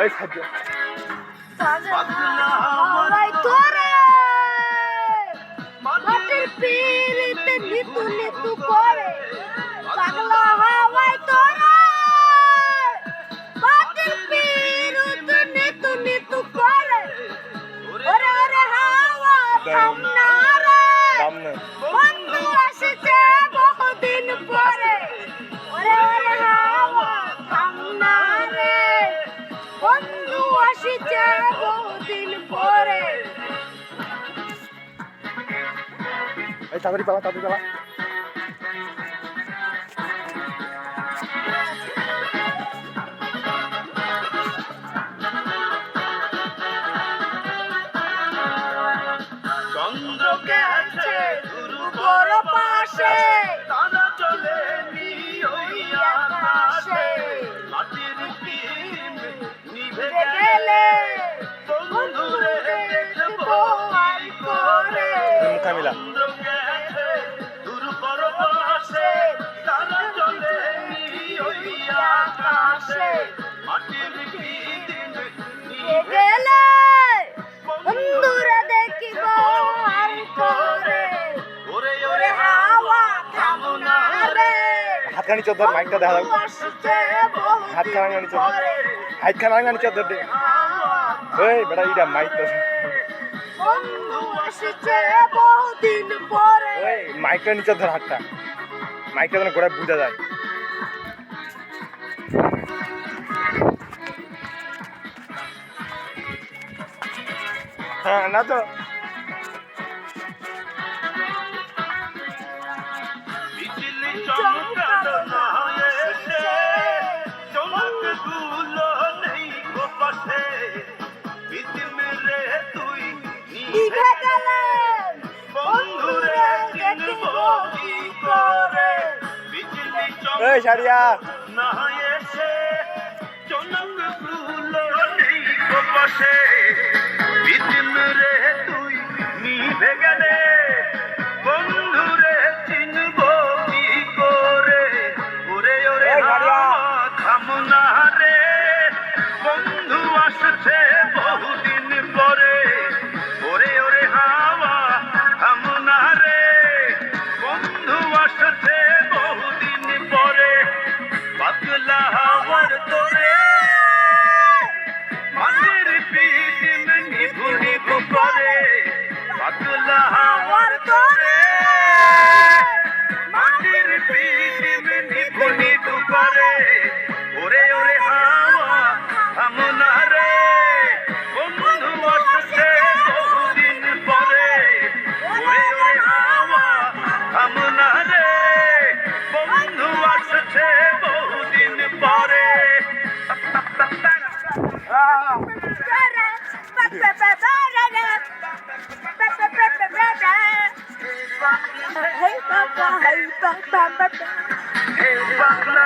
এই খাদ্য হাওয়ায় তোরে মাটির পিড়িতে নিতু নিতু করে পাগলা হাওয়ায় তোরে মাটির পিড়িতে নিতু নিতু করে ওরে ওরে হাওয়া থাম না রে বন্ধু আসছে বহুদিন পরে ওরে ওরে হাওয়া থাম না রে বন্ধু আসছে বহুদিন পরে। এই তাড়াতাড়ি পালা চন্দ্র গেছে ধ্রুবর পাশে তারা চলে ওই আকাশে মাটির পিম নিভে গেলে বন্ধুরে দেখবো আর করে কামিলা চন্দ্র গেছে ধ্রুবর পাশে তারা চলে ওই আকাশে মাটির পিম নিভে গেলে বন্ধুরে দেখিব আর করে ওরে ওরে হাওয়া থাম না রে হাতখানি চোদ্দর মাইকটা দেখা দাও হাতখানি চোদ্দর হাতখানি চোদ্দর দে এই বেটা ইটা মাইক তো বন্ধু আসছে বহুদিন পরে এই মাইকটা নিচে ধর হাতটা মাইকটা যেন গোড়ায় বুঝা যায় হ্যাঁ না তো বিজলি চমকালো না এসে চমকগুলো নেই গো পাশে বিজলি রে তুই নিভে গেলে বন্ধুরে চিনবো কি করে বিজলি এই সারিয়া না এসে চমকগুলো নেই গো পাশে বিজলি রে তুই নিভে গেলে বন্ধুরে চিনবো কি করে ওরে ওরে হাওয়া থাম না রে বন্ধু আসছে বহুদিন পরে ওরে ওরে হাওয়া থাম না রে বন্ধু আসছে বহুদিন পরে পাগলা হাওয়ার তোরে মাটির পিদিম নিভু নিভু করে পাগলা হাওয়ার তোরে মাটির পিদিম নিভু নিভু করে ওরে ওরে হাওয়া থাম না রে বন্ধু আসছে বহুদিন পরে ওরে ওরে হাওয়া থাম না রে বন্ধু আসছে বহুদিন পরে Hey, Bangla,